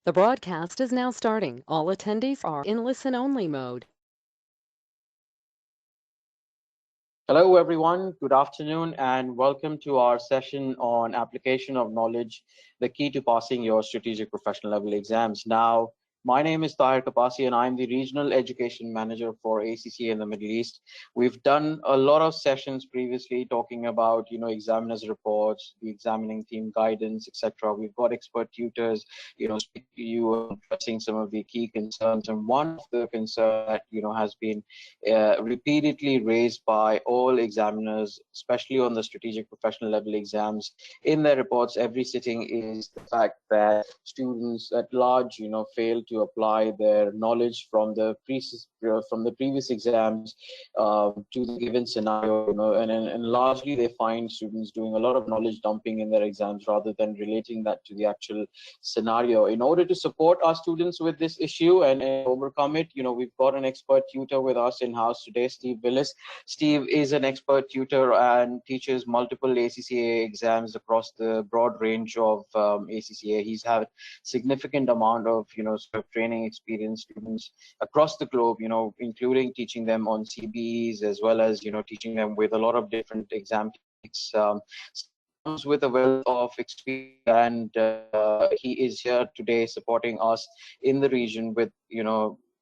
The broadcast is now starting. All attendees are in listen-only mode. Hello, everyone. Good afternoon, and welcome to our session on application of knowledge, the key to passing your strategic professional level exams. Now, my name is Tahir Kapasi, and I'm the Regional Education Manager for ACCA in the Middle East. We've done a lot of sessions previously talking about, examiners' reports, the examining team guidance, etc. We've got expert tutors, speak to you and addressing some of the key concerns. And one of the concerns that, has been repeatedly raised by all examiners, especially on the strategic professional level exams, in their reports every sitting, is the fact that students at large, fail to apply their knowledge from the previous exams to the given scenario, and largely they find students doing a lot of knowledge dumping in their exams rather than relating that to the actual scenario. In order to support our students with this issue and overcome it, we've got an expert tutor with us in-house today, Steve Willis. Steve is an expert tutor and teaches multiple ACCA exams across the broad range of ACCA. He's had significant amount of, sort of training experience students across the globe, including teaching them on CBEs as well as, teaching them with a lot of different exam techniques. Comes with a wealth of experience, and he is here today supporting us in the region with,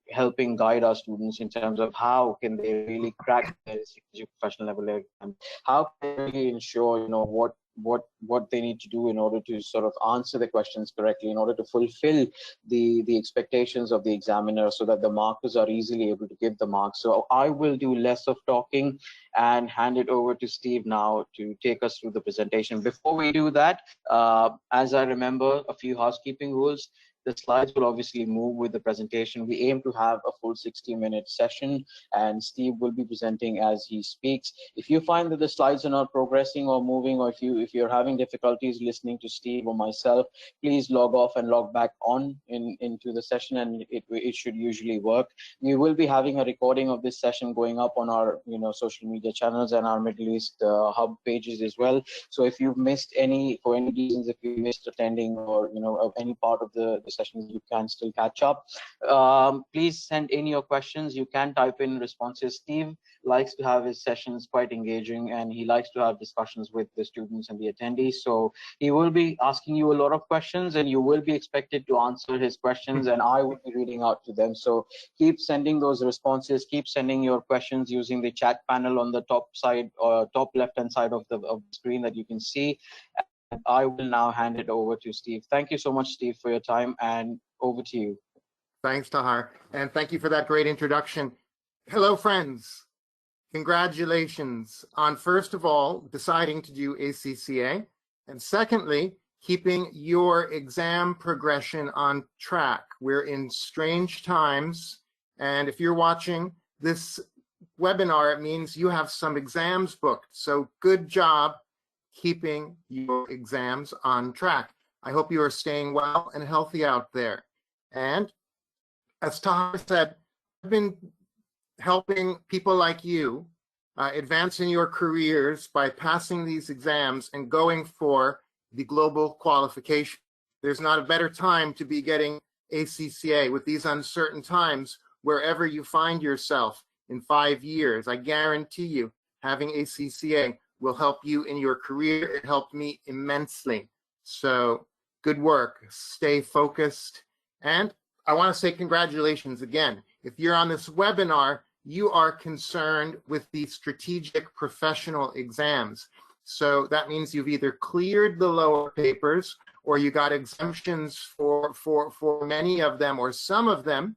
helping guide our students in terms of how can they really crack their professional level exam, how can they really ensure, what they need to do in order to sort of answer the questions correctly, in order to fulfill the expectations of the examiner, so that the markers are easily able to give the marks. So I will do less of talking and hand it over to Steve now to take us through the presentation. Before we do that, as I remember, a few housekeeping rules. The slides will obviously move with the presentation. We aim to have a full 60-minute session, and Steve will be presenting as he speaks. If you find that the slides are not progressing or moving, or if you're having difficulties listening to Steve or myself, please log off and log back on into the session, and it should usually work. We will be having a recording of this session going up on our social media channels and our Middle East hub pages as well. So if you've missed for any reasons, if you missed attending or of any part of the sessions, you can still catch up. Please send in your questions. You can type in responses. Steve likes to have his sessions quite engaging, and he likes to have discussions with the students and the attendees. So he will be asking you a lot of questions, and you will be expected to answer his questions, and I will be reading out to them. So keep sending those responses. Keep sending your questions using the chat panel on the top side or top left-hand side of the screen that you can see. I will now hand it over to Steve. Thank you so much, Steve, for your time, and over to you. Thanks, Tahar, and thank you for that great introduction. Hello, friends. Congratulations on, first of all, deciding to do ACCA, and secondly, keeping your exam progression on track. We're in strange times, and if you're watching this webinar, it means you have some exams booked. So good job keeping your exams on track. I hope you are staying well and healthy out there. And as Tahar said, I've been helping people like you advance in your careers by passing these exams and going for the global qualification. There's not a better time to be getting ACCA with these uncertain times. Wherever you find yourself in 5 years, I guarantee you having ACCA will help you in your career. It helped me immensely. So good work, stay focused. And I want to say congratulations again. If you're on this webinar, you are concerned with the strategic professional exams. So that means you've either cleared the lower papers or you got exemptions for many of them or some of them.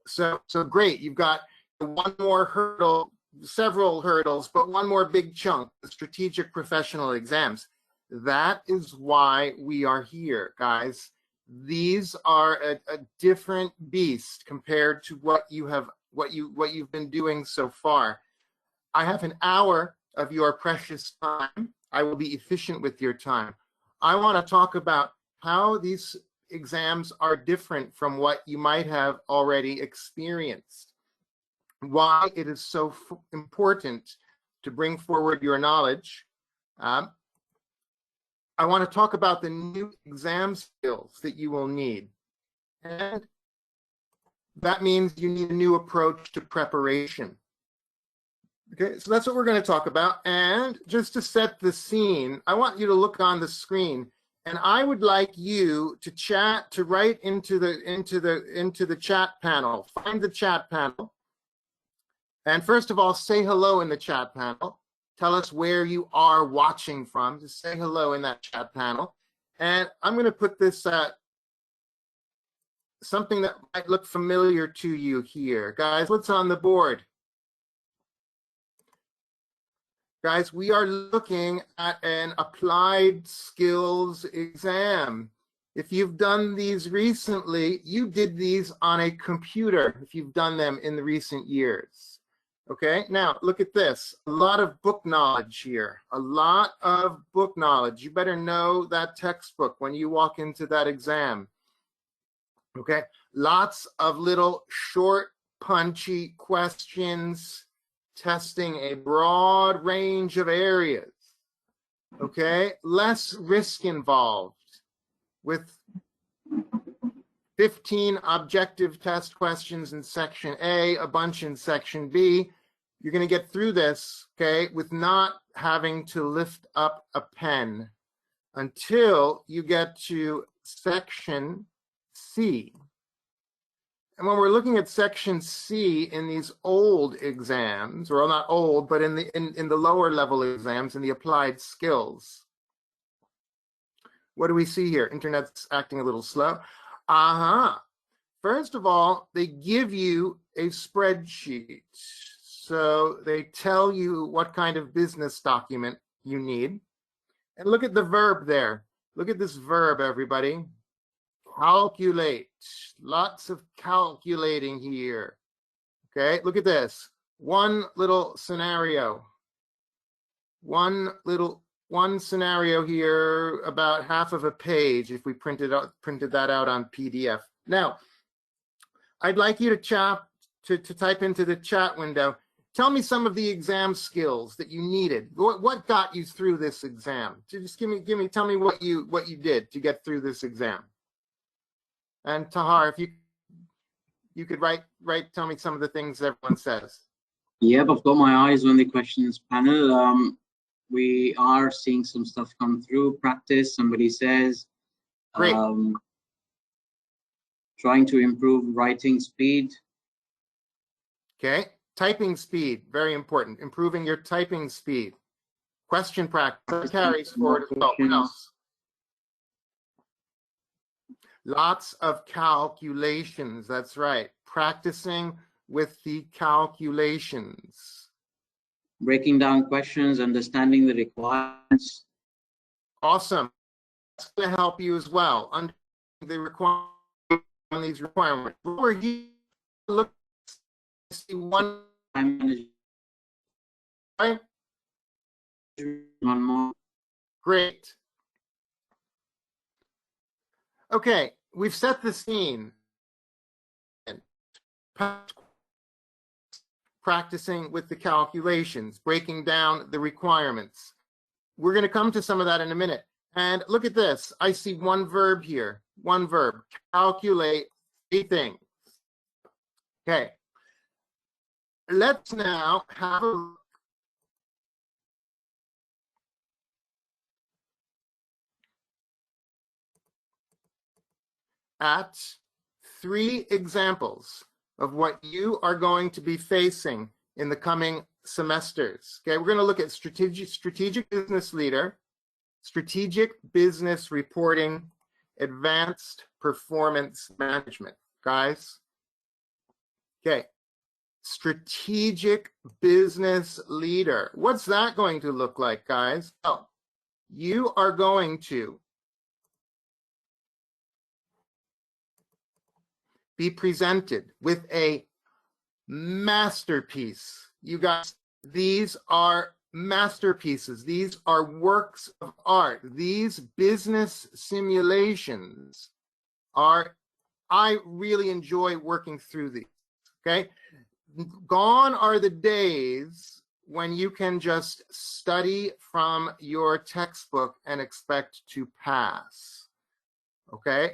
So great, you've got one more hurdle, several hurdles, but one more big chunk, the strategic professional exams. That is why we are here, guys. These are a different beast compared to what you've been doing so far. I have an hour of your precious time. I will be efficient with your time. I want to talk about how these exams are different from what you might have already experienced. Why it is so important to bring forward your knowledge. I want to talk about the new exam skills that you will need. And that means you need a new approach to preparation. Okay, so that's what we're going to talk about. And just to set the scene, I want you to look on the screen, and I would like you to chat, to write into the chat panel. Find the chat panel. And first of all, say hello in the chat panel. Tell us where you are watching from. Just say hello in that chat panel. And I'm going to put this something that might look familiar to you here. Guys, what's on the board? Guys, we are looking at an applied skills exam. If you've done these recently, you did these on a computer if you've done them in the recent years. Okay, now look at this. A lot of book knowledge here. A lot of book knowledge. You better know that textbook when you walk into that exam. Okay, lots of little short, punchy questions, testing a broad range of areas. Okay, less risk involved with 15 objective test questions in section A, a bunch in section B. You're going to get through this, okay, with not having to lift up a pen until you get to section C. And when we're looking at section C in these old exams, or not old, but in the lower level exams, in the applied skills, what do we see here? Internet's acting a little slow. First of all, they give you a spreadsheet. So they tell you what kind of business document you need. And look at the verb there. Look at this verb, everybody. Calculate. Lots of calculating here. Okay, look at this. One little scenario. One scenario here, about half of a page if we printed that out on PDF. Now, I'd like you to type into the chat window. Tell me some of the exam skills that you needed. What got you through this exam? Just tell me what you did to get through this exam. And Tahar, if you could tell me some of the things everyone says. Yep, I've got my eyes on the questions panel. We are seeing some stuff come through. Practice, somebody says. Great. Trying to improve writing speed. Okay. Typing speed, very important. Improving your typing speed. Question practice carries forward as well. What else? Lots of calculations, that's right. Practicing with the calculations. Breaking down questions, understanding the requirements. Awesome. That's going to help you as well. Understanding these requirements. Over here, look, see one. Right? One more. Great. Okay, we've set the scene. Practicing with the calculations, breaking down the requirements. We're going to come to some of that in a minute. And look at this. I see one verb here. One verb. Calculate 3 things. Okay. Let's now have a look at 3 examples of what you are going to be facing in the coming semesters. Okay, we're going to look at strategic business leader, strategic business reporting, advanced performance management. Guys, okay, strategic business leader. What's that going to look like, guys? Well, you are going to be presented with a masterpiece. You guys, these are masterpieces. These are works of art. These business simulations are, I really enjoy working through these, okay? Gone are the days when you can just study from your textbook and expect to pass, okay?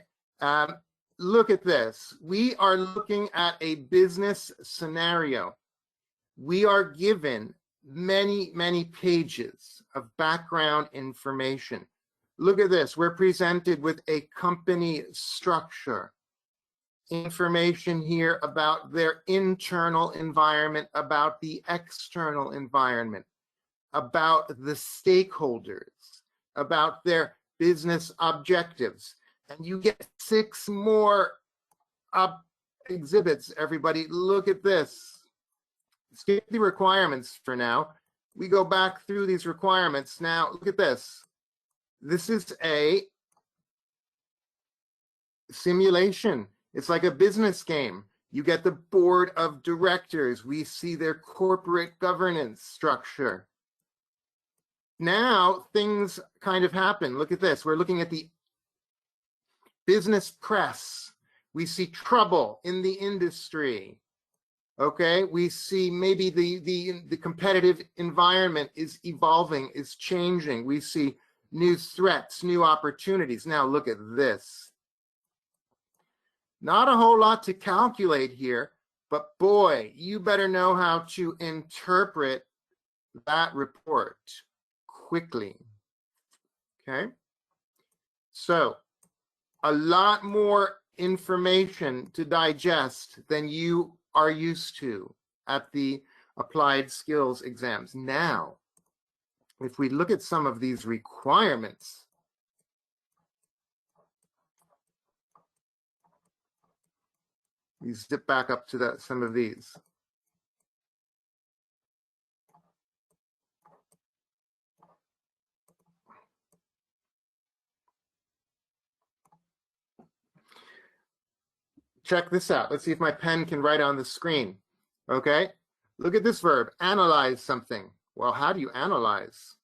look at this. We are looking at a business scenario. We are given many, many pages of background information. Look at this. We're presented with a company structure, information here about their internal environment, about the external environment, about the stakeholders, about their business objectives. And you get 6 more exhibits, everybody. Look at this. Skip the requirements for now. We go back through these requirements. Now, look at this. This is a simulation. It's like a business game. You get the board of directors. We see their corporate governance structure. Now, things kind of happen. Look at this. We're looking at the business press. We see trouble in the industry. Okay, we see maybe the competitive environment is evolving, is changing. We see new threats, new opportunities. Now look at this. Not a whole lot to calculate here, but boy, you better know how to interpret that report quickly. Okay, so a lot more information to digest than you are used to at the applied skills exams. Now, if we look at some of these requirements, we zip back up to some of these. Check this out. Let's see if my pen can write on the screen. Okay, look at this verb, analyze something. Well, how do you analyze?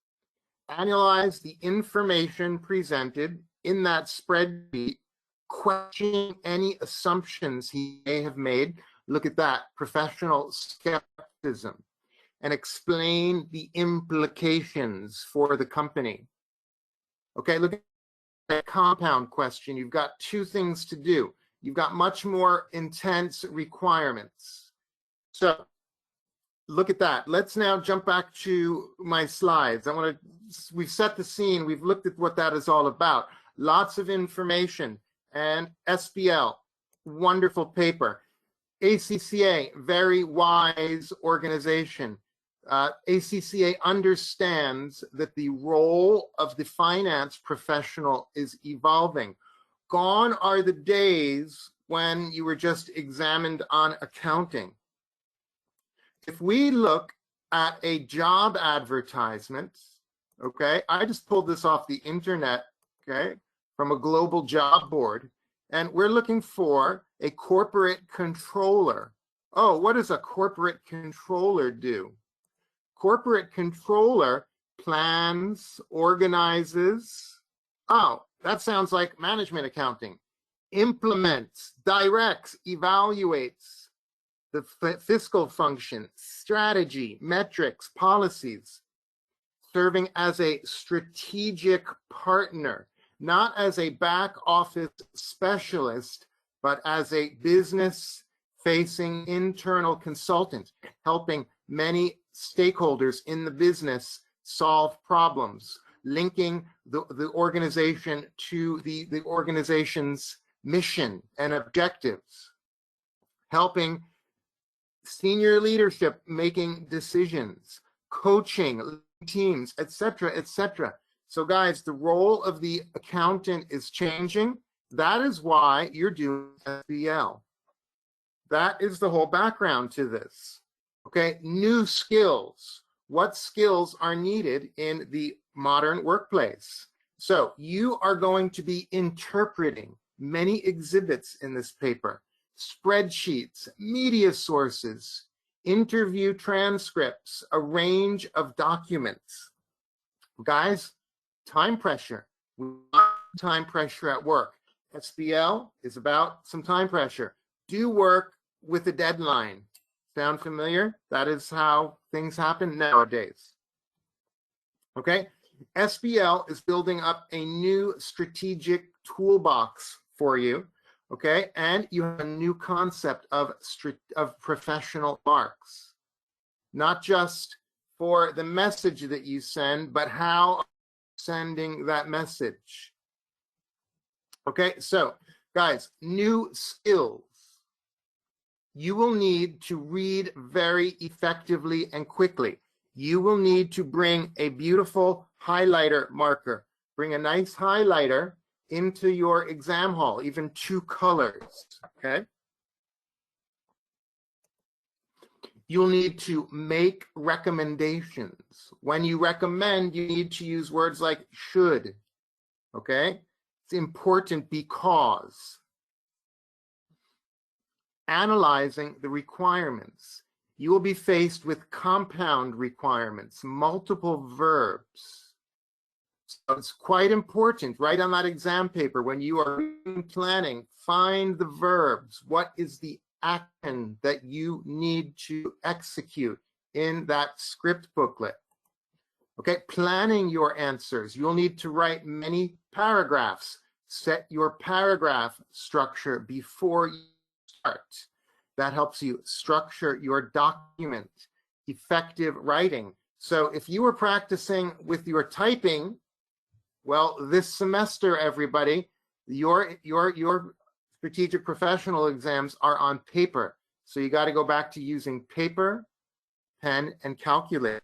Analyze the information presented in that spreadsheet, questioning any assumptions he may have made. Look at that, professional skepticism, and explain the implications for the company. Okay, look at that compound question. You've got 2 things to do. You've got much more intense requirements. So look at that. Let's now jump back to my slides. We've set the scene. We've looked at what that is all about. Lots of information. And SBL, wonderful paper. ACCA, very wise organization. ACCA understands that the role of the finance professional is evolving. Gone are the days when you were just examined on accounting. If we look at a job advertisement, okay, I just pulled this off the internet, okay, from a global job board, and we're looking for a corporate controller. Oh, what does a corporate controller do? Corporate controller plans, organizes. Oh, that sounds like management accounting. Implements, directs, evaluates the fiscal function, strategy, metrics, policies, serving as a strategic partner, not as a back office specialist, but as a business-facing internal consultant, helping many stakeholders in the business solve problems, linking the organization to the organization's mission and objectives, helping senior leadership making decisions, coaching teams, etc., etc. So guys, the role of the accountant is changing. That is why you're doing SBL. That is the whole background to this. Okay, new skills. What skills are needed in the modern workplace? So you are going to be interpreting many exhibits in this paper, spreadsheets, media sources, interview transcripts, a range of documents. Guys, time pressure. Time pressure at work. SBL is about some time pressure. Do work with a deadline. Sound familiar? That is how things happen nowadays. Okay, SBL is building up a new strategic toolbox for you Okay, and you have a new concept of professional marks, not just for the message that you send, but how sending that message. Okay, so guys, new skills. You will need to read very effectively and quickly. You will need to bring a beautiful highlighter marker. Bring a nice highlighter into your exam hall, even 2 colors, okay? You'll need to make recommendations. When you recommend, you need to use words like should, okay? It's important because. Analyzing the requirements. You will be faced with compound requirements, multiple verbs. So it's quite important, right on that exam paper, when you are planning, find the verbs. What is the action that you need to execute in that script booklet? Okay, planning your answers. You'll need to write many paragraphs. Set your paragraph structure before you start. That helps you structure your document. Effective writing. So if you were practicing with your typing, well, this semester, everybody, your strategic professional exams are on paper. So you got to go back to using paper, pen, and calculator.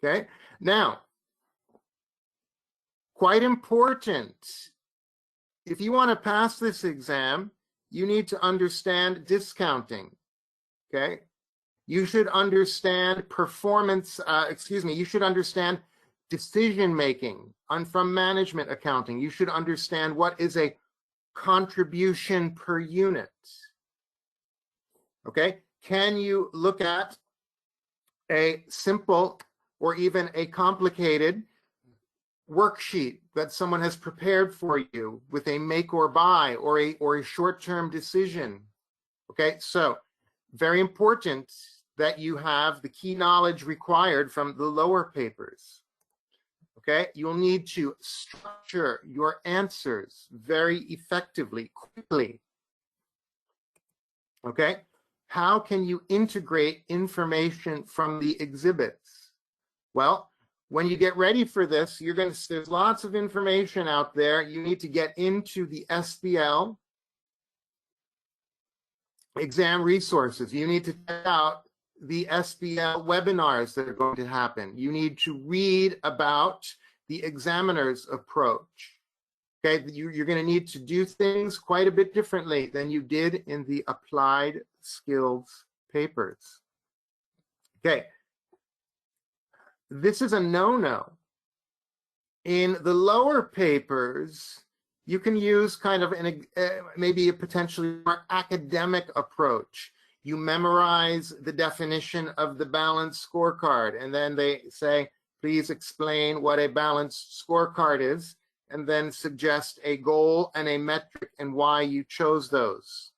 Okay, now, quite important, if you want to pass this exam, you need to understand discounting, okay? You should understand performance, you should understand decision-making from management accounting. You should understand what is a contribution per unit, okay? Can you look at a simple or even a complicated worksheet that someone has prepared for you with a make or buy or a short-term decision? Okay, so very important that you have the key knowledge required from the lower papers. Okay, you'll need to structure your answers very effectively, quickly. Okay, how can you integrate information from the exhibits? Well, when you get ready for this, there's lots of information out there. You need to get into the SBL exam resources. You need to check out the SBL webinars that are going to happen. You need to read about the examiner's approach. Okay, you're going to need to do things quite a bit differently than you did in the applied skills papers. Okay, this is a no-no. In the lower papers, you can use kind of maybe a potentially more academic approach. You memorize the definition of the balanced scorecard, and then they say, please explain what a balanced scorecard is, and then suggest a goal and a metric and why you chose those.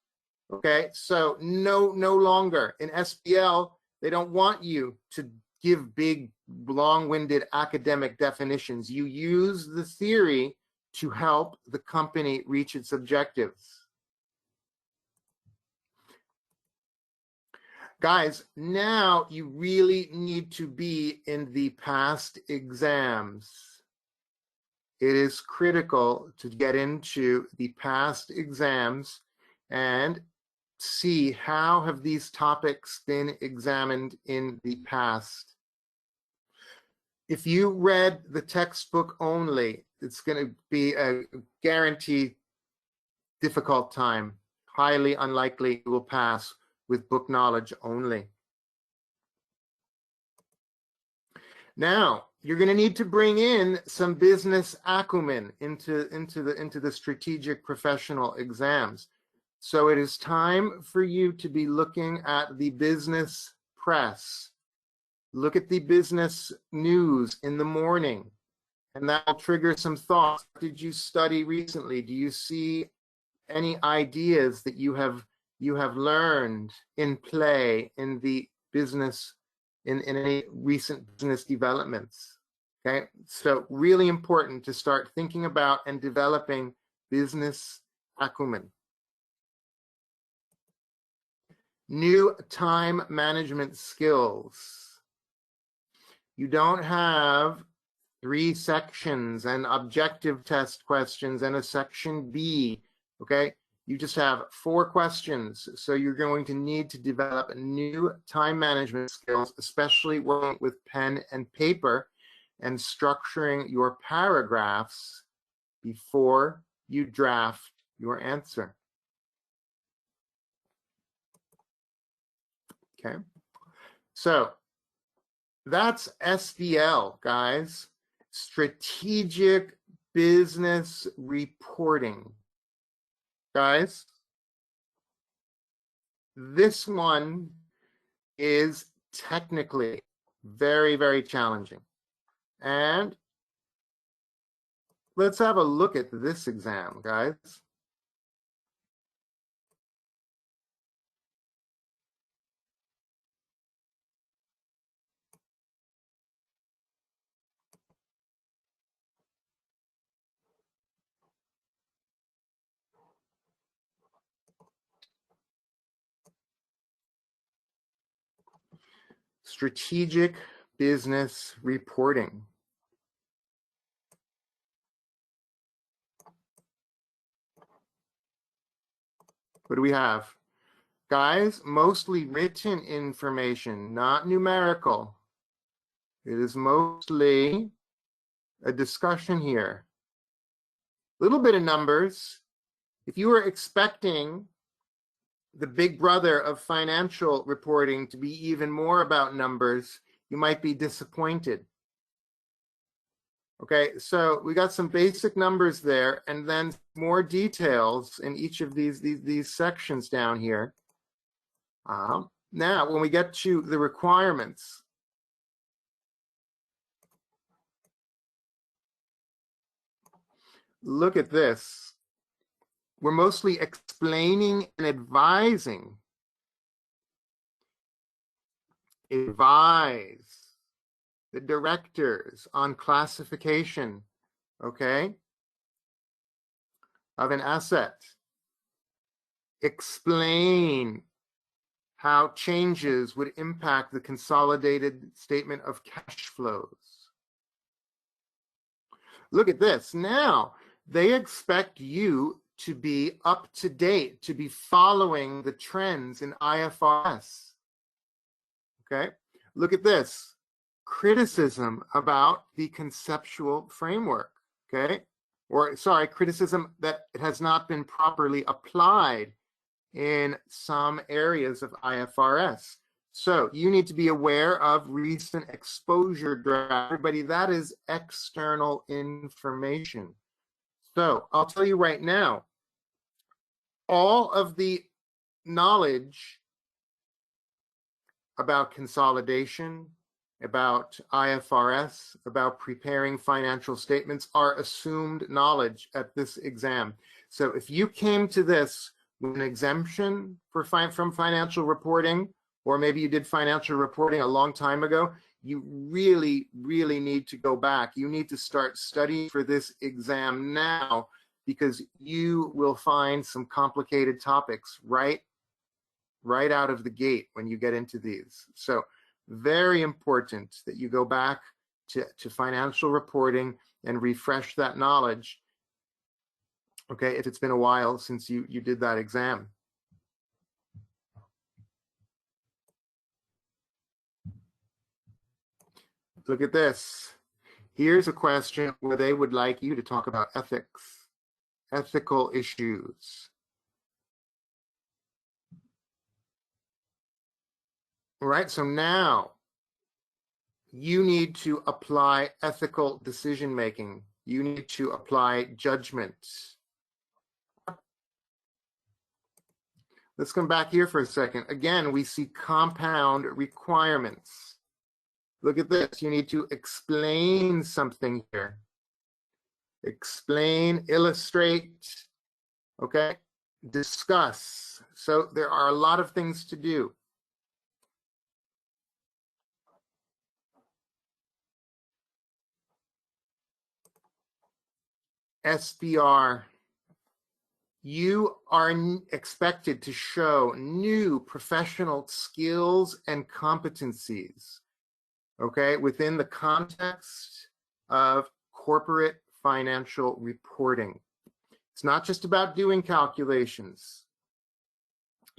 Okay, so no longer. In SBL, they don't want you to give big, long-winded academic definitions. You use the theory to help the company reach its objectives. Guys, now you really need to be in the past exams. It is critical to get into the past exams and see how have these topics been examined in the past. If you read the textbook only, it's going to be a guaranteed difficult time. Highly unlikely you will pass with book knowledge only. Now, you're going to need to bring in some business acumen into the strategic professional exams. So it is time for you to be looking at the business press. Look at the business news in the morning, and that will trigger some thoughts. What did you study recently? Do you see any ideas that you have learned in play in the business, in any recent business developments? Okay, so really important to start thinking about and developing business acumen. New time management skills. You don't have 3 sections and objective test questions and a section B, okay? You just have 4 questions. So you're going to need to develop new time management skills, especially working with pen and paper and structuring your paragraphs before you draft your answer. Okay, so that's SBL, guys. Strategic business reporting. Guys, this one is technically very, very challenging. And let's have a look at this exam, guys. Strategic business reporting. What do we have? Guys, mostly written information, not numerical. It is mostly a discussion here. A little bit of numbers. If you were expecting the big brother of financial reporting to be even more about numbers, you might be disappointed. Okay, so we got some basic numbers there and then more details in each of these sections down here. Now, when we get to the requirements, look at this. We're mostly explaining and advising. Advise the directors on classification, okay, of an asset. Explain how changes would impact the consolidated statement of cash flows. Look at this. Now, they expect you to be up to date, to be following the trends in IFRS. Okay, look at this. Criticism about the conceptual framework, okay? Or, sorry, criticism that it has not been properly applied in some areas of IFRS. So you need to be aware of recent exposure draft. Everybody, that is external information. So I'll tell you right now, all of the knowledge about consolidation, about IFRS, about preparing financial statements are assumed knowledge at this exam. So if you came to this with an exemption from financial reporting, or maybe you did financial reporting a long time ago, you really, really need to go back. You need to start studying for this exam now, because you will find some complicated topics right out of the gate when you get into these. So very important that you go back to financial reporting and refresh that knowledge, okay, if it's been a while since you did that exam. Look at this. Here's a question where they would like you to talk about ethics, ethical issues. All right, so now you need to apply ethical decision making. You need to apply judgment. Let's come back here for a second. Again, we see compound requirements. Look at this. You need to explain something here. Explain, illustrate, okay? Discuss. So there are a lot of things to do. SBR, you are expected to show new professional skills and competencies, okay, within the context of corporate financial reporting. It's not just about doing calculations.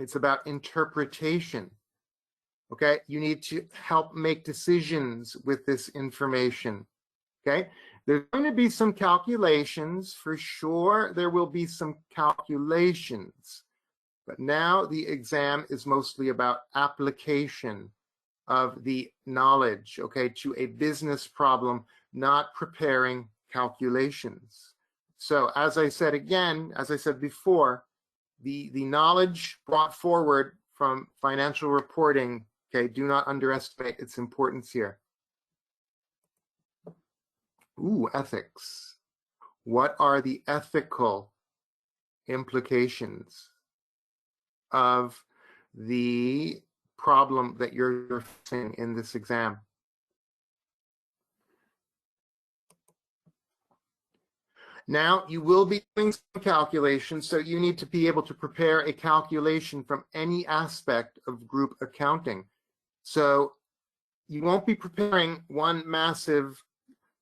It's about interpretation. Okay, you need to help make decisions with this information. Okay, there's going to be some calculations for sure. There will be some calculations, but now the exam is mostly about application of the knowledge, okay, to a business problem, not preparing calculations. So as I said again, as I said before, the knowledge brought forward from financial reporting, okay, do not underestimate its importance here. Ooh, ethics. What are the ethical implications of the problem that you're facing in this exam? Now, you will be doing some calculations, so you need to be able to prepare a calculation from any aspect of group accounting. So you won't be preparing one massive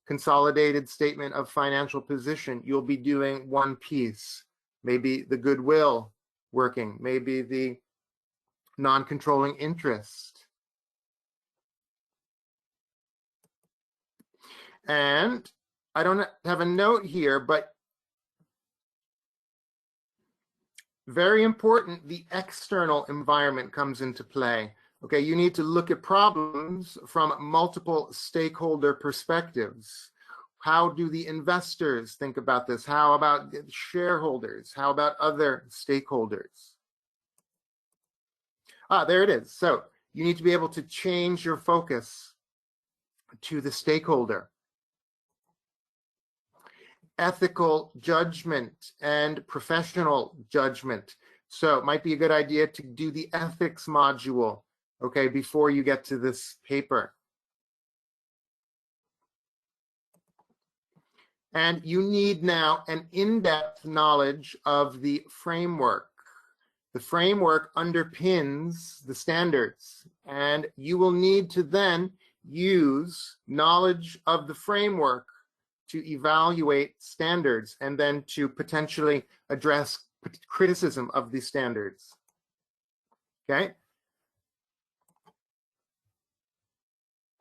consolidated statement of financial position. You'll be doing one piece, maybe the goodwill working, maybe the non-controlling interest. And I don't have a note here, but very important, the external environment comes into play. Okay, you need to look at problems from multiple stakeholder perspectives. How do the investors think about this? How about the shareholders? How about other stakeholders? Ah, there it is. So you need to be able to change your focus to the stakeholder. Ethical judgment and professional judgment. So it might be a good idea to do the ethics module, okay, before you get to this paper. And you need now an in-depth knowledge of the framework. The framework underpins the standards, and you will need to then use knowledge of the framework to evaluate standards and then to potentially address criticism of these standards. Okay?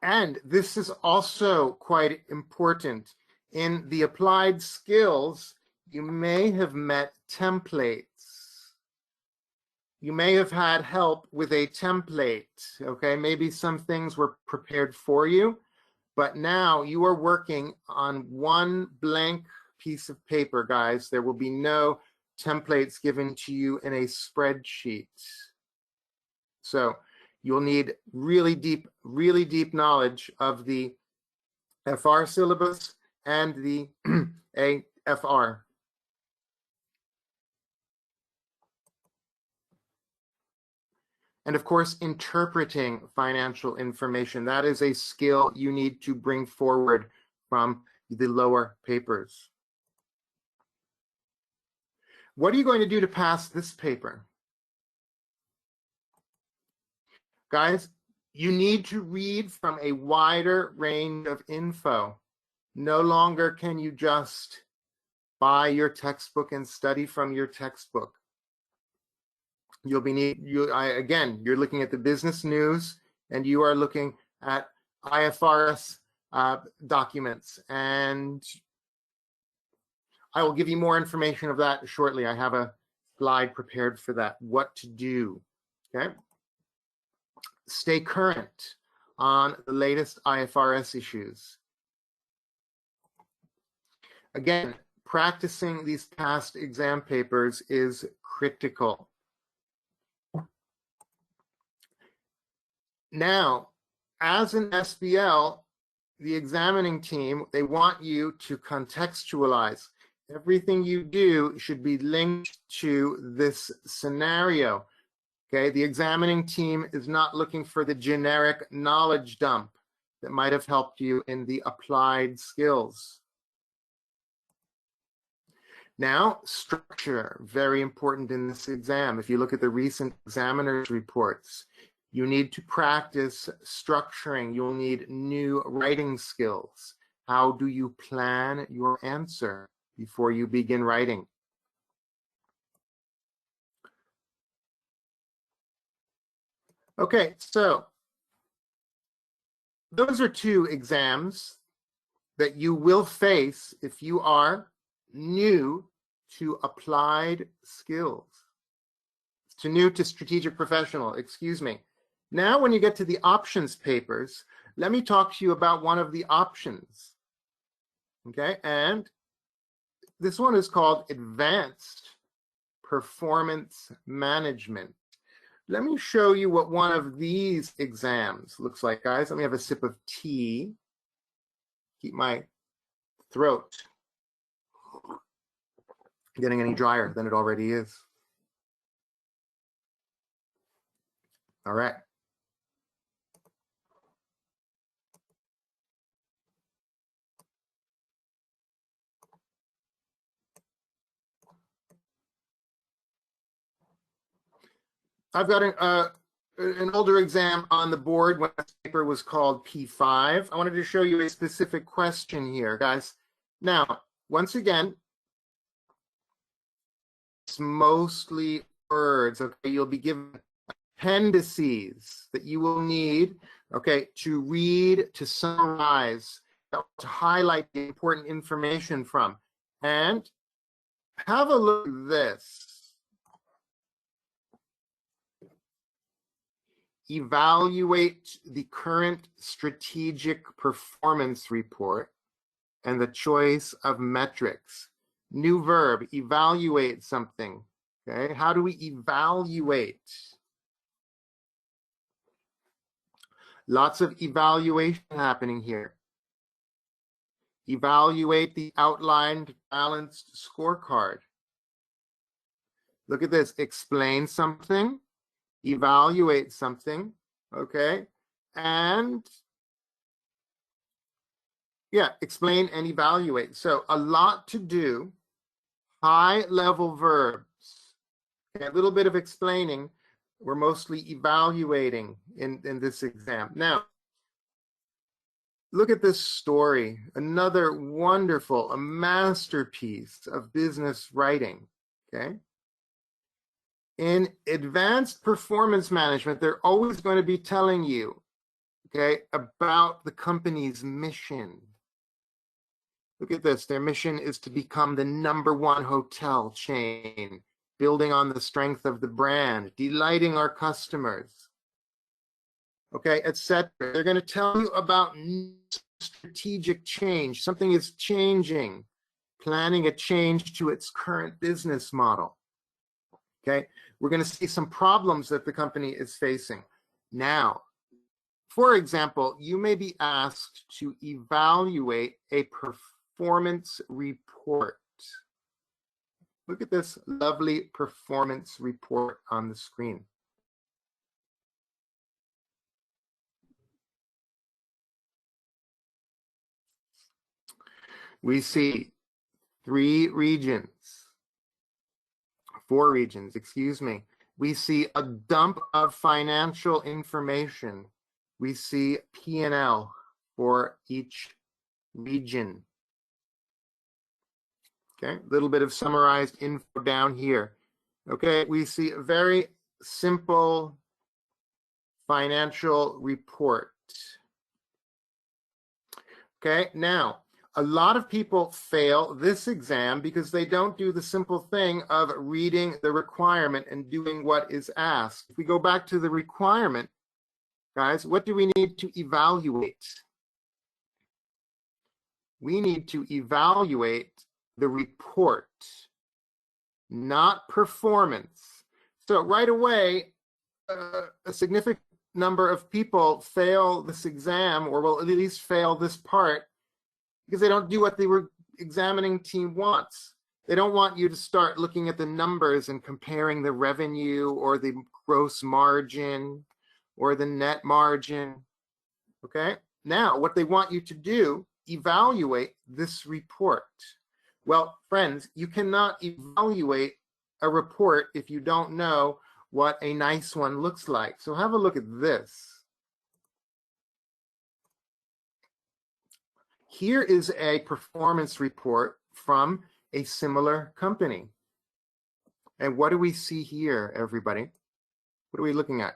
And this is also quite important. In the applied skills, you may have met templates. You may have had help with a template, okay? Maybe some things were prepared for you, but now you are working on one blank piece of paper, guys. There will be no templates given to you in a spreadsheet. So you'll need really deep knowledge of the FR syllabus and the AFR. And of course, interpreting financial information. That is a skill you need to bring forward from the lower papers. What are you going to do to pass this paper? Guys, you need to read from a wider range of info. No longer can you just buy your textbook and study from your textbook. You'll be again, you're looking at the business news and you are looking at IFRS documents, and I will give you more information of that shortly. I have a slide prepared for that, what to do, okay? Stay current on the latest IFRS issues. Again, practicing these past exam papers is critical. Now, as an SBL, the examining team, they want you to contextualize. Everything you do should be linked to this scenario. Okay, the examining team is not looking for the generic knowledge dump that might have helped you in the applied skills. Now, structure, very important in this exam. If you look at the recent examiners reports, you need to practice structuring. You'll need new writing skills. How do you plan your answer before you begin writing? Okay, so those are two exams that you will face if you are new to applied skills. New to strategic professional, excuse me. Now, when you get to the options papers, let me talk to you about one of the options. Okay, and this one is called Advanced Performance Management. Let me show you what one of these exams looks like, guys. Let me have a sip of tea. Keep my throat getting any drier than it already is. All right. I've got an older exam on the board when this paper was called P5. I wanted to show you a specific question here, guys. Now, once again, it's mostly words, okay? You'll be given appendices that you will need, okay, to read, to summarize, to highlight the important information from. And have a look at this. Evaluate the current strategic performance report and the choice of metrics. New verb, evaluate something. Okay, how do we evaluate? Lots of evaluation happening here. Evaluate the outlined balanced scorecard. Look at this, explain something, evaluate something, okay? And yeah, explain and evaluate. So a lot to do, high-level verbs, okay, a little bit of explaining. We're mostly evaluating in this exam. Now, look at this story, another wonderful, a masterpiece of business writing, okay? In advanced performance management, they're always going to be telling you, okay, about the company's mission. Look at this, their mission is to become the #1 hotel chain, building on the strength of the brand, delighting our customers, okay, etc. They're going to tell you about strategic change. Something is changing, planning a change to its current business model. Okay, we're going to see some problems that the company is facing. Now, for example, you may be asked to evaluate a performance report. Look at this lovely performance report on the screen. We see 4 regions, excuse me. We see a dump of financial information. We see P&L for each region. Okay, a little bit of summarized info down here. Okay, we see a very simple financial report. Okay, now, a lot of people fail this exam because they don't do the simple thing of reading the requirement and doing what is asked. If we go back to the requirement, guys, what do we need to evaluate? We need to evaluate the report, not performance. So right away, a significant number of people fail this exam, or will at least fail this part, because they don't do what the examining team wants. They don't want you to start looking at the numbers and comparing the revenue or the gross margin or the net margin, okay? Now, what they want you to do, evaluate this report. Well, friends, you cannot evaluate a report if you don't know what a nice one looks like. So have a look at this. Here is a performance report from a similar company. And what do we see here, everybody? What are we looking at?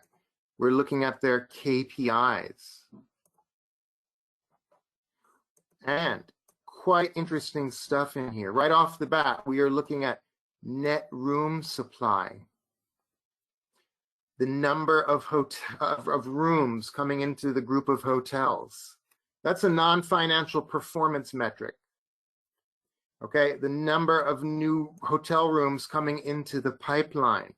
We're looking at their KPIs. And quite interesting stuff in here. Right off the bat, we are looking at net room supply. The number of rooms coming into the group of hotels. That's a non-financial performance metric. Okay, the number of new hotel rooms coming into the pipeline.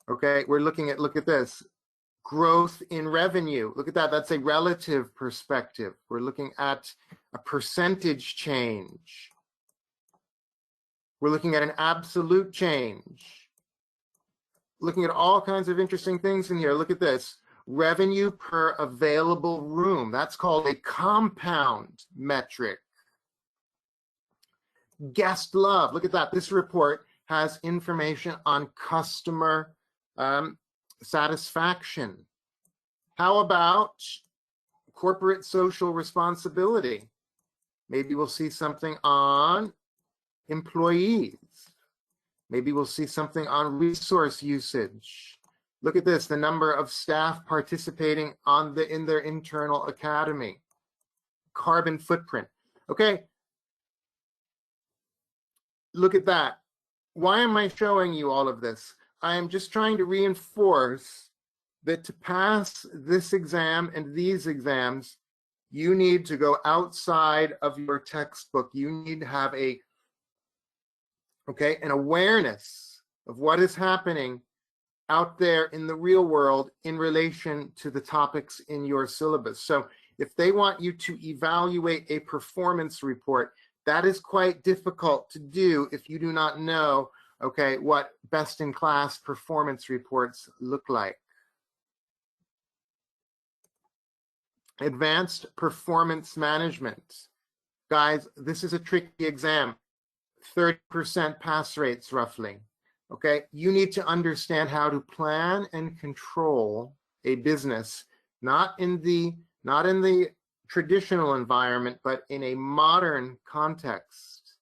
Okay, we're looking at, look at this, growth in revenue. Look at that, that's a relative perspective. We're looking at a percentage change. We're looking at an absolute change. Looking at all kinds of interesting things in here. Look at this. Revenue per available room. That's called a compound metric. Guest love. Look at that. This report has information on customer satisfaction. How about corporate social responsibility? Maybe we'll see something on employees. Maybe we'll see something on resource usage. Look at this, the number of staff participating in their internal academy. Carbon footprint. Okay. Look at that. Why am I showing you all of this? I am just trying to reinforce that to pass this exam and these exams, you need to go outside of your textbook. You need to have an awareness of what is happening out there in the real world in relation to the topics in your syllabus. So if they want you to evaluate a performance report, that is quite difficult to do if you do not know, okay, what best-in-class performance reports look like. Advanced performance management. Guys, this is a tricky exam. 30% pass rates roughly. Okay, you need to understand how to plan and control a business, not in the traditional environment, but in a modern context.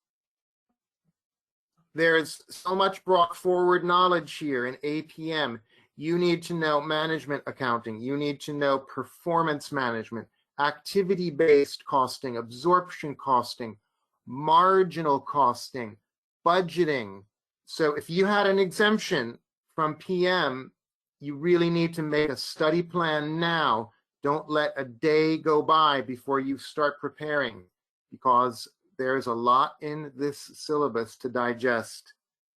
There's so much brought forward knowledge here in APM. You need to know management accounting. You need to know performance management, activity-based costing, absorption costing, marginal costing, budgeting. So if you had an exemption from PM, you really need to make a study plan now. Don't let a day go by before you start preparing, because there's a lot in this syllabus to digest,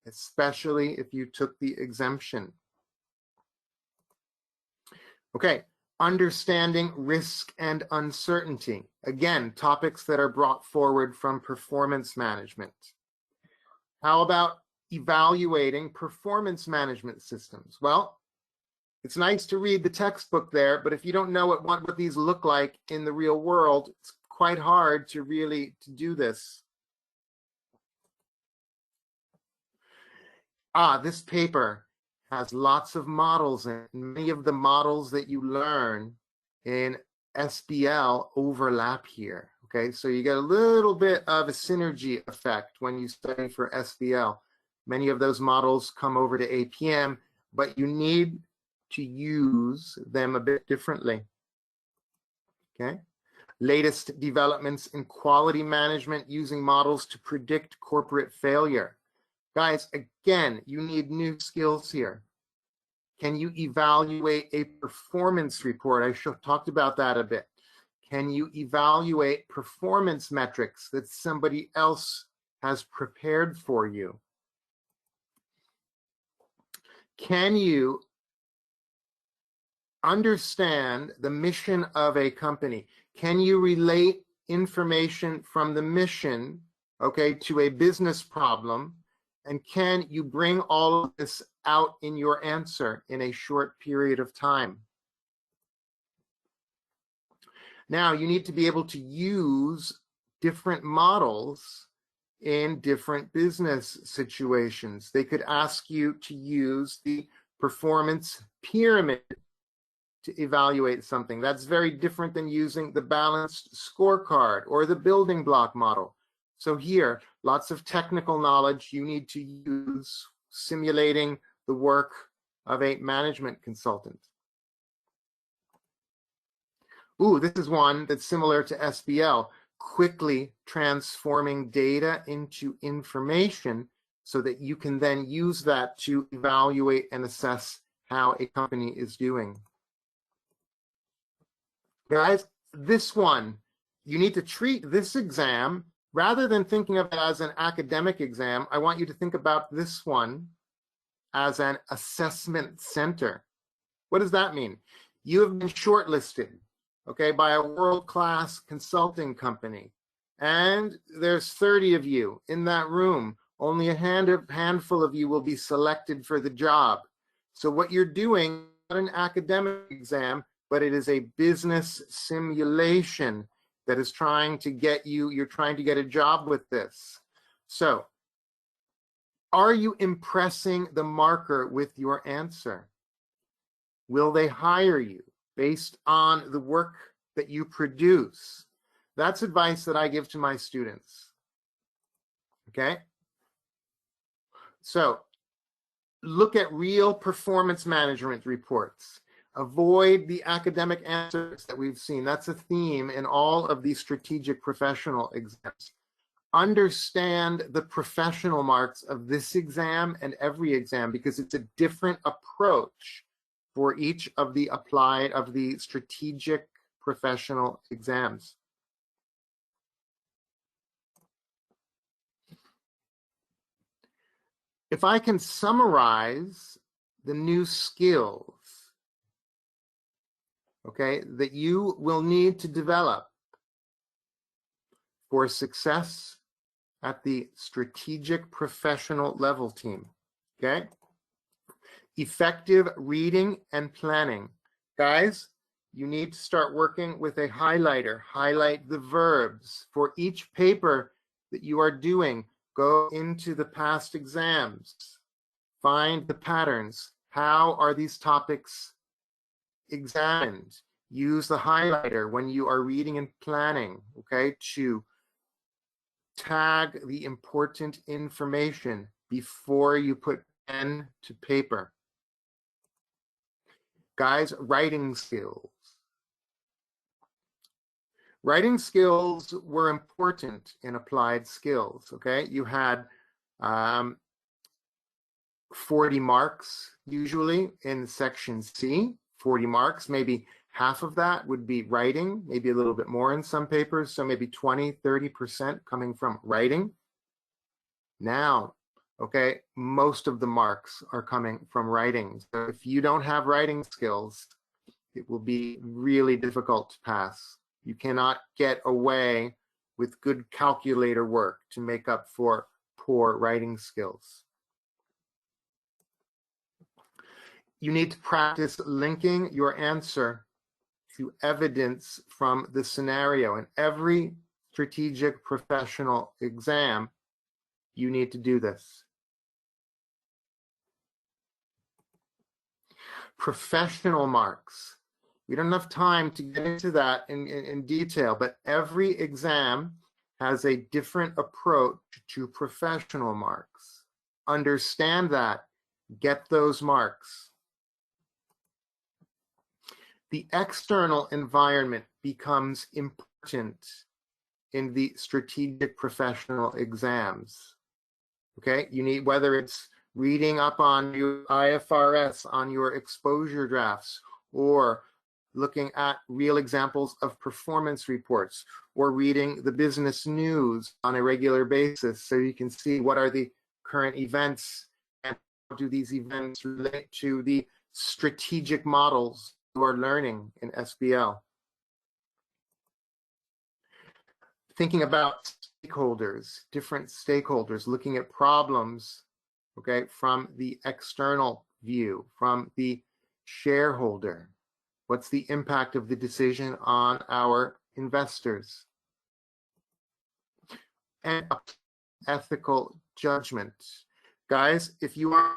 especially if you took the exemption. Okay, understanding risk and uncertainty. Again, topics that are brought forward from performance management. How about evaluating performance management systems? Well, it's nice to read the textbook there, but if you don't know what these look like in the real world, it's quite hard to really do this. This paper has lots of models, and many of the models that you learn in SBL overlap here. Okay, so you get a little bit of a synergy effect when you study for SBL. Many of those models come over to APM, but you need to use them a bit differently. Okay, latest developments in quality management using models to predict corporate failure. Guys, again, you need new skills here. Can you evaluate a performance report? I talked about that a bit. Can you evaluate performance metrics that somebody else has prepared for you? Can you understand the mission of a company? Can you relate information from the mission, okay, to a business problem? And can you bring all of this out in your answer in a short period of time? Now, you need to be able to use different models in different business situations. They could ask you to use the performance pyramid to evaluate something. That's very different than using the balanced scorecard or the building block model. So here, lots of technical knowledge you need to use simulating the work of a management consultant. Ooh, this is one that's similar to SBL, quickly transforming data into information so that you can then use that to evaluate and assess how a company is doing. Guys, this one, you need to treat this exam, rather than thinking of it as an academic exam, I want you to think about this one as an assessment center. What does that mean? You have been shortlisted, okay, by a world-class consulting company, and there's 30 of you in that room. Only a handful of you will be selected for the job. So what you're doing is not an academic exam, but it is a business simulation that is trying to get you, you're trying to get a job with this. So, are you impressing the marker with your answer? Will they hire you based on the work that you produce? That's advice that I give to my students. Okay? So, look at real performance management reports. Avoid the academic answers that we've seen. That's a theme in all of these strategic professional exams. Understand the professional marks of this exam and every exam, because it's a different approach for each of the strategic professional exams. If I can summarize the new skills, okay, that you will need to develop for success at the strategic professional level team, okay? Effective reading and planning. Guys, you need to start working with a highlighter. Highlight the verbs. For each paper that you are doing, go into the past exams. Find the patterns. How are these topics examined? Use the highlighter when you are reading and planning, okay, to tag the important information before you put pen to paper. Guys, writing skills. Writing skills were important in applied skills, okay? You had 40 marks usually in section C, 40 marks, maybe half of that would be writing, maybe a little bit more in some papers, so maybe 20, 30% coming from writing. Now, okay, most of the marks are coming from writing. So if you don't have writing skills, it will be really difficult to pass. You cannot get away with good calculator work to make up for poor writing skills. You need to practice linking your answer to evidence from the scenario. In every strategic professional exam, you need to do this. Professional marks. We don't have time to get into that in detail, but every exam has a different approach to professional marks. Understand that. Get those marks. The external environment becomes important in the strategic professional exams. Okay, you need, whether it's reading up on your IFRS, on your exposure drafts, or looking at real examples of performance reports, or reading the business news on a regular basis so you can see what are the current events and how do these events relate to the strategic models you are learning in SBL. Thinking about stakeholders, different stakeholders, looking at problems, okay, from the external view, from the shareholder. What's the impact of the decision on our investors? and ethical judgment. Guys, if you are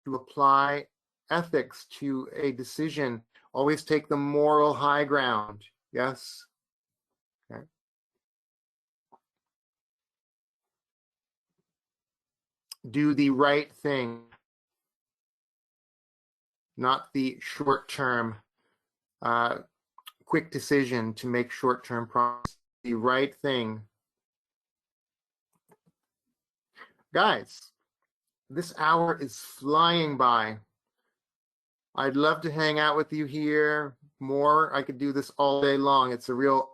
to apply ethics to a decision, always take the moral high ground. Yes? Okay. Do the right thing, not the short-term quick decision to make short-term progress. The right thing. Guys, this hour is flying by. I'd love to hang out with you here more. I could do this all day long. It's a real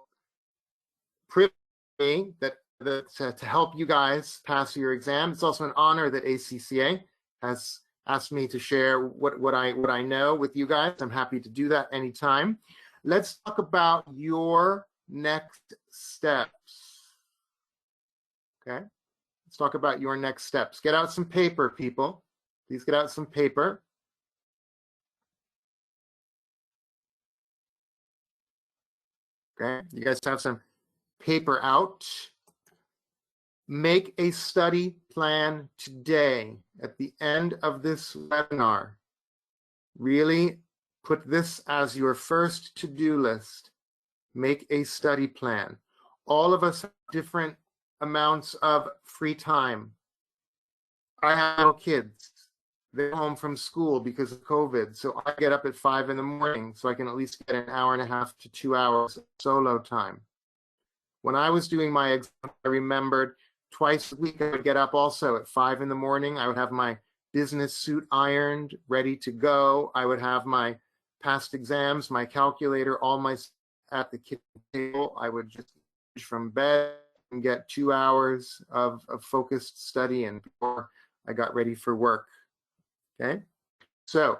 privilege to help you guys pass your exam. It's also an honor that ACCA has asked me to share what I know with you guys. I'm happy to do that anytime. Let's talk about your next steps. Okay, let's talk about your next steps. Get out some paper, people. Please get out some paper. Okay, you guys have some paper out. Make a study plan today at the end of this webinar. Really put this as your first to-do list. Make a study plan. All of us have different amounts of free time. I have little kids. They're home from school because of COVID, so I get up at 5 in the morning so I can at least get an hour and a half to 2 hours of solo time. When I was doing my exam, I remembered twice a week I would get up also at 5 in the morning. I would have my business suit ironed, ready to go. I would have my past exams, my calculator, all my at the kitchen table. I would just from bed and get 2 hours of focused study and before I got ready for work. Okay, so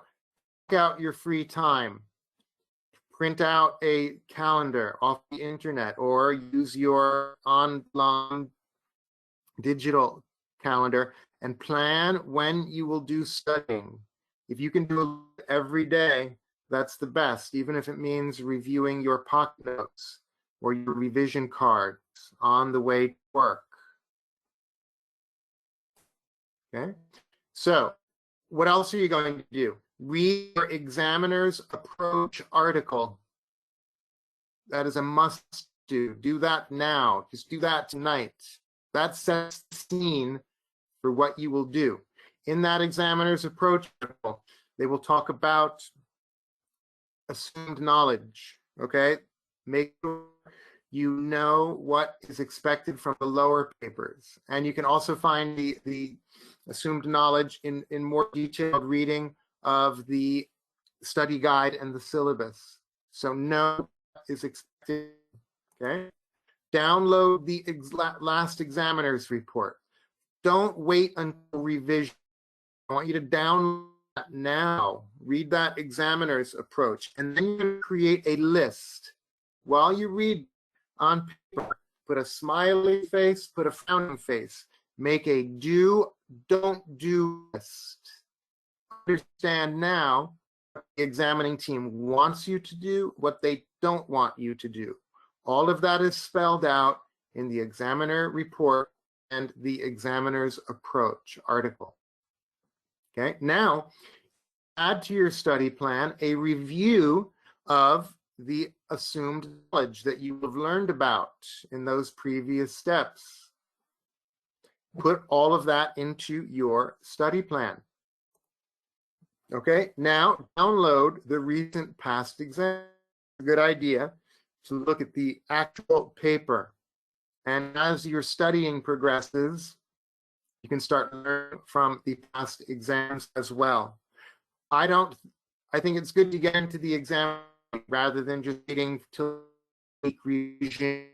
check out your free time. Print out a calendar off the internet or use your online digital calendar and plan when you will do studying. If you can do it every day, that's the best, even if it means reviewing your pocket notes or your revision cards on the way to work. Okay, so what else are you going to do? Read your examiner's approach article. That is a must do. Do that now. Just do that tonight. That sets the scene for what you will do. In that examiner's approach article, they will talk about assumed knowledge, okay? Make sure you know what is expected from the lower papers. And you can also find the assumed knowledge in more detailed reading of the study guide and the syllabus. So know what is expected, okay? Download the last examiner's report. Don't wait until revision. I want you to download that now. Read that examiner's approach, and then you create a list. While you read on paper, put a smiley face, put a frowning face. Make a do, don't do list. Understand now what the examining team wants you to do, what they don't want you to do. All of that is spelled out in the examiner report and the examiner's approach article. Okay, now add to your study plan a review of the assumed knowledge that you have learned about in those previous steps. Put all of that into your study plan. Okay, now download the recent past exam. A good idea to look at the actual paper. And as your studying progresses, you can start learning from the past exams as well. I think it's good to get into the exam rather than just waiting till revision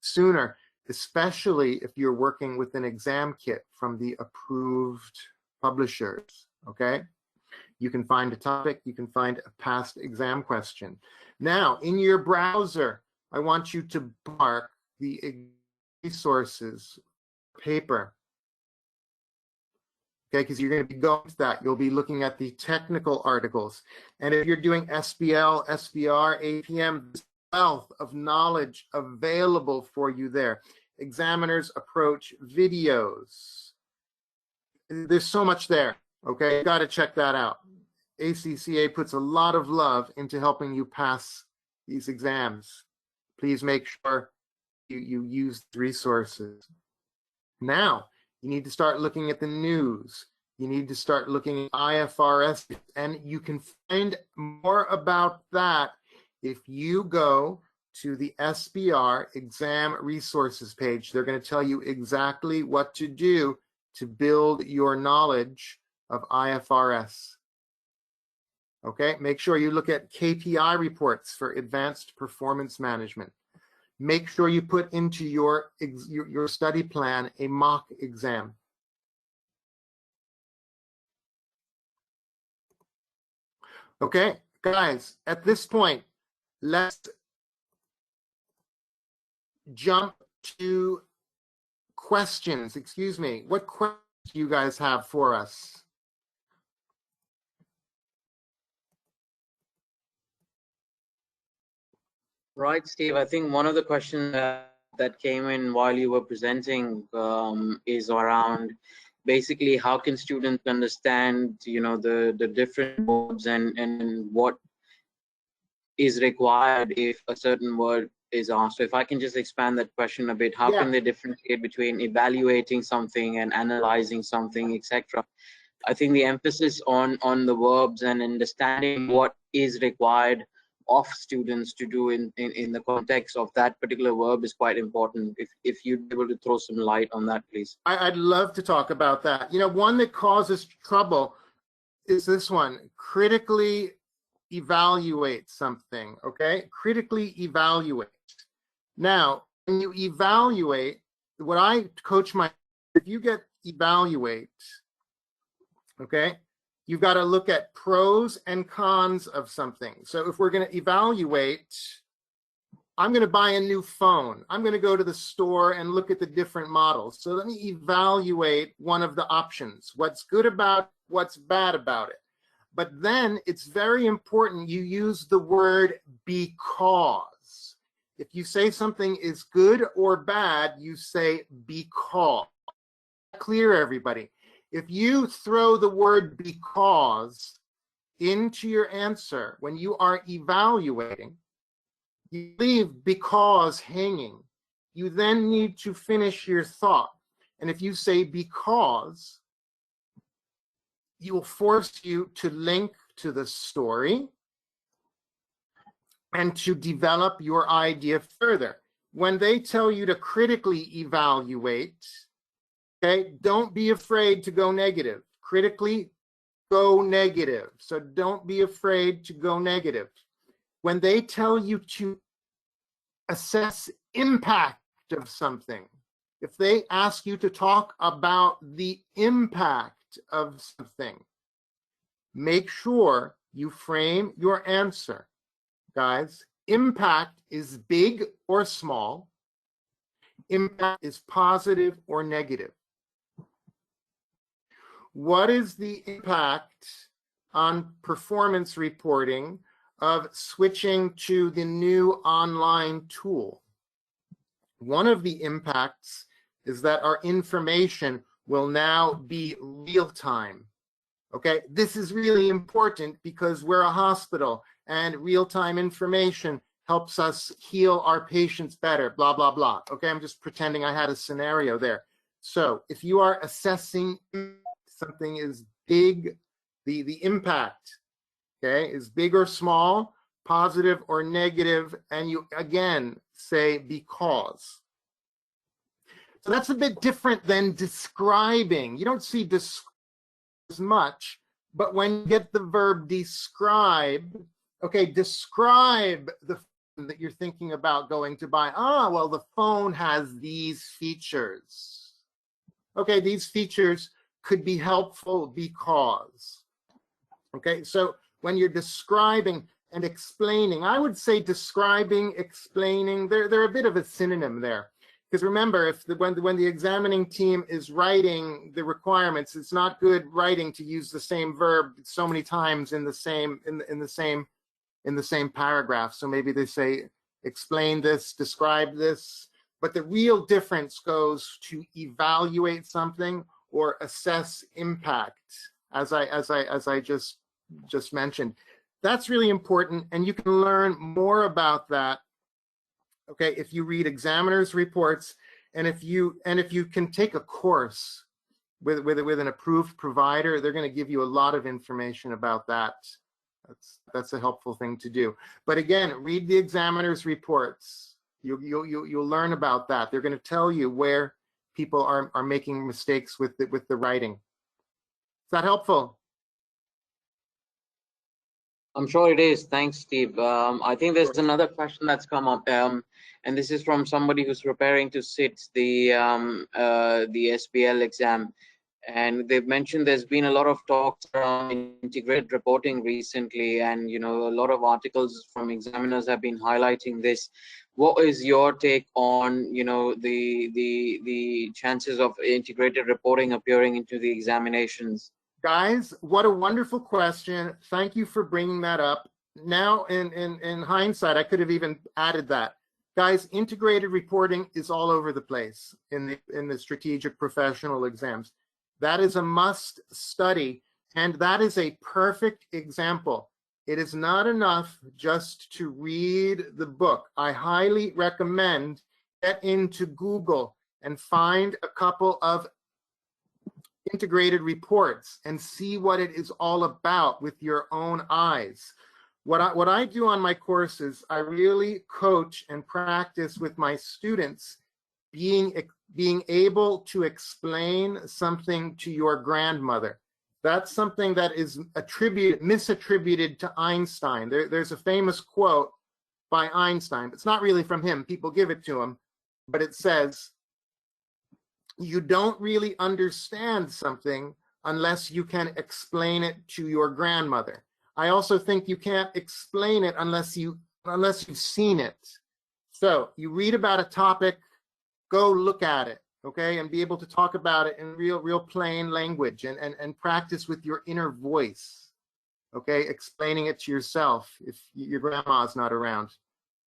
sooner, especially if you're working with an exam kit from the approved publishers, okay? You can find a topic, you can find a past exam question. Now, in your browser, I want you to mark the resources paper, okay, because you're going to be going to that. You'll be looking at the technical articles. And if you're doing SBL, SBR, APM, wealth of knowledge available for you there. Examiners approach videos. There's so much there, okay? You got to check that out. ACCA puts a lot of love into helping you pass these exams. Please make sure you use resources. Now, you need to start looking at the news. You need to start looking at IFRS, and you can find more about that if you go to the SBR exam resources page. They're going to tell you exactly what to do to build your knowledge of IFRS. Okay, make sure you look at KPI reports for advanced performance management. Make sure you put into your study plan a mock exam. Okay, guys, at this point, let's jump to questions. Excuse me, what questions do you guys have for us? Right, Steve. I think one of the questions that came in while you were presenting is around basically how can students understand, the different words and what is required if a certain word is asked. So if I can just expand that question a bit, how can they differentiate between evaluating something and analyzing something, etc.? I think the emphasis on the verbs and understanding what is required of students to do in the context of that particular verb is quite important. If you'd be able to throw some light on that, please. I'd love to talk about that. One that causes trouble is this one: critically evaluate something. Okay, critically evaluate. Now, when you evaluate, what I coach if you get evaluate, okay, you've got to look at pros and cons of something. So if we're going to evaluate, I'm going to buy a new phone. I'm going to go to the store and look at the different models. So let me evaluate one of the options. What's good about it, what's bad about it. But then it's very important you use the word because. If you say something is good or bad, you say because. Clear, everybody? If you throw the word because into your answer when you are evaluating, you leave because hanging. You then need to finish your thought. And if you say because, it will force you to link to the story and to develop your idea further. When they tell you to critically evaluate, okay, don't be afraid to go negative. Critically go negative. So don't be afraid to go negative. When they tell you to assess impact of something, if they ask you to talk about the impact of something, make sure you frame your answer. Guys, impact is big or small. Impact is positive or negative. What is the impact on performance reporting of switching to the new online tool? One of the impacts is that our information will now be real time. Okay, this is really important because we're a hospital and real-time information helps us heal our patients better, blah, blah, blah. Okay, I'm just pretending I had a scenario there. So if you are assessing something is big, the impact, okay, is big or small, positive or negative, and you again say because. So that's a bit different than describing. You don't see as much, but when you get the verb describe, okay, describe the phone that you're thinking about going to buy. Ah, well, the phone has these features. Okay, these features could be helpful because. Okay, so when you're describing and explaining, I would say describing, explaining, they're a bit of a synonym there. Because remember, when the examining team is writing the requirements, it's not good writing to use the same verb so many times in the same paragraph. So maybe they say explain this, describe this. But the real difference goes to evaluate something or assess impact, as I just mentioned. That's really important, and you can learn more about that, okay, if you read examiners' reports, and if you can take a course with an approved provider, they're going to give you a lot of information about that. That's a helpful thing to do. But again, read the examiners' reports. You'll learn about that. They're going to tell you where people are making mistakes with the writing. Is that helpful? I'm sure it is. Thanks, Steve. I think there's another question that's come up, and this is from somebody who's preparing to sit the SBL exam. And they've mentioned there's been a lot of talks around integrated reporting recently, and a lot of articles from examiners have been highlighting this. What is your take on the chances of integrated reporting appearing into the examinations? Guys, what a wonderful question. Thank you for bringing that up. Now, in hindsight, I could have even added that. Guys, integrated reporting is all over the place in the strategic professional exams. That is a must study, and that is a perfect example. It is not enough just to read the book. I highly recommend get into Google and find a couple of integrated reports and see what it is all about with your own eyes. What I do on my courses, I really coach and practice with my students being able to explain something to your grandmother. That's something that is misattributed to Einstein. There's a famous quote by Einstein. It's not really from him. People give it to him, but it says, "You don't really understand something unless you can explain it to your grandmother." I also think you can't explain it unless you've seen it. So you read about a topic, go look at it, okay, and be able to talk about it in real plain language and practice with your inner voice, okay, explaining it to yourself if your grandma's not around.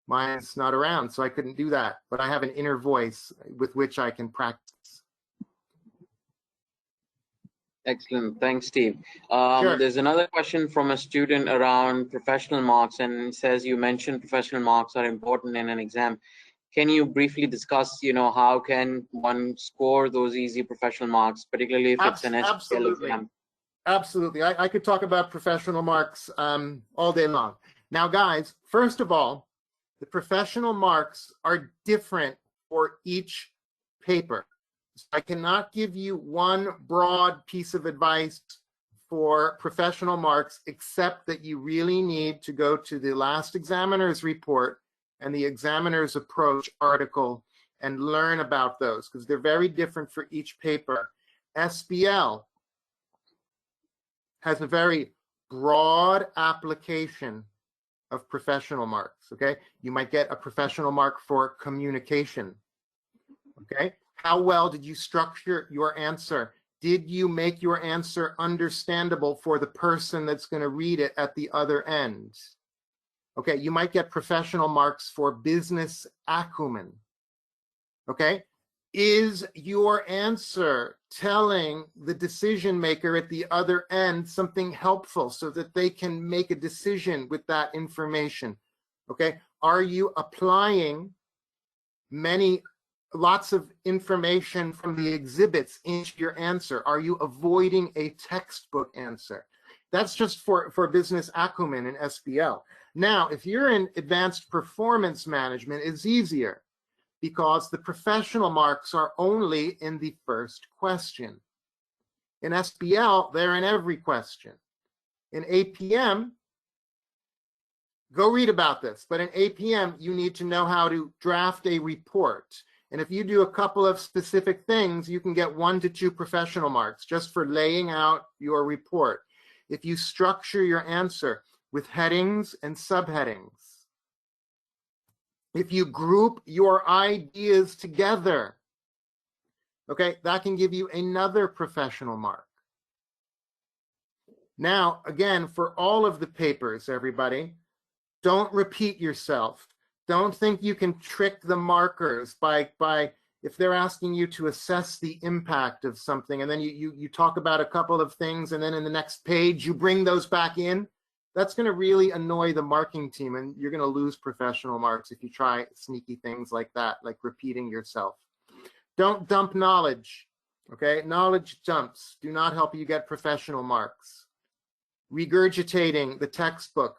Mine's not around, so I couldn't do that, but I have an inner voice with which I can practice. Excellent. Thanks, Steve. Sure. There's another question from a student around professional marks, and it says you mentioned professional marks are important in an exam. Can you briefly discuss, how can one score those easy professional marks, particularly if it's an SBL exam? Absolutely. I could talk about professional marks all day long. Now, guys, first of all, the professional marks are different for each paper. So I cannot give you one broad piece of advice for professional marks, except that you really need to go to the last examiner's report and the examiner's approach article and learn about those, because they're very different for each paper. SBL has a very broad application of professional marks, okay? You might get a professional mark for communication, okay? How well did you structure your answer? Did you make your answer understandable for the person that's going to read it at the other end? Okay, you might get professional marks for business acumen. Okay, is your answer telling the decision maker at the other end something helpful so that they can make a decision with that information? Okay, are you applying lots of information from the exhibits into your answer? Are you avoiding a textbook answer? That's just for business acumen in SBL. Now, if you're in advanced performance management, it's easier because the professional marks are only in the first question. In SBL, they're in every question. In APM, go read about this, but in APM, you need to know how to draft a report. And if you do a couple of specific things, you can get 1 to 2 professional marks just for laying out your report. If you structure your answer with headings and subheadings, if you group your ideas together, okay, that can give you another professional mark. Now, again, for all of the papers, everybody, don't repeat yourself. Don't think you can trick the markers by if they're asking you to assess the impact of something, and then you talk about a couple of things, and then in the next page you bring those back in. That's going to really annoy the marking team, and you're going to lose professional marks if you try sneaky things like that, like repeating yourself. Don't dump knowledge, okay? Knowledge dumps do not help you get professional marks. Regurgitating the textbook.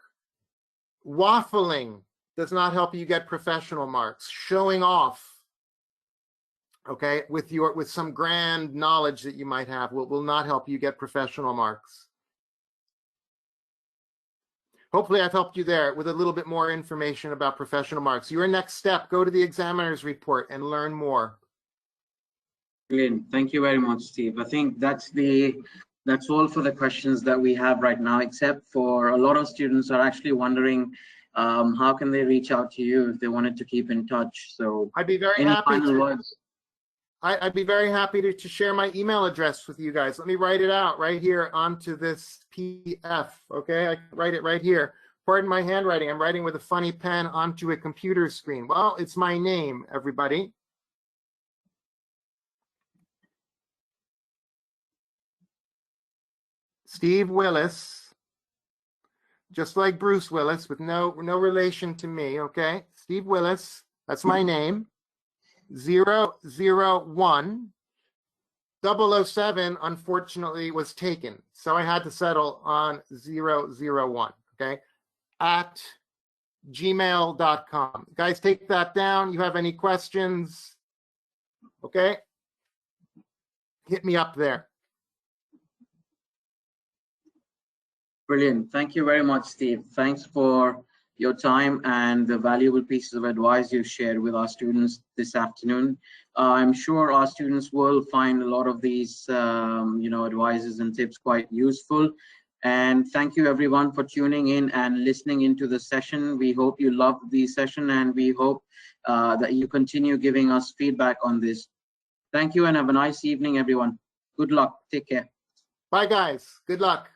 Waffling does not help you get professional marks. Showing off, okay, with some grand knowledge that you might have will not help you get professional marks. Hopefully I've helped you there with a little bit more information about professional marks. Your next step, go to the examiner's report and learn more. Brilliant. Thank you very much, Steve. I think that's all for the questions that we have right now, except for a lot of students are actually wondering how can they reach out to you if they wanted to keep in touch. So I'd be very happy to. I'd be very happy to share my email address with you guys. Let me write it out right here onto this PDF, okay? I can write it right here. Pardon my handwriting. I'm writing with a funny pen onto a computer screen. Well, it's my name, everybody. Steve Willis, just like Bruce Willis, with no relation to me, okay? Steve Willis, that's my name. 001 007 unfortunately was taken, so I had to settle on 001, okay, at gmail.com. Guys, take that down. You have any questions, okay, hit me up there. Brilliant. Thank you very much, Steve. Thanks for your time and the valuable pieces of advice you shared with our students this afternoon. I'm sure our students will find a lot of these advices and tips quite useful. And thank you everyone for tuning in and listening into the session. We hope you loved the session, and we hope that you continue giving us feedback on this. Thank you and have a nice evening, everyone. Good luck. Take care. Bye, guys. Good luck.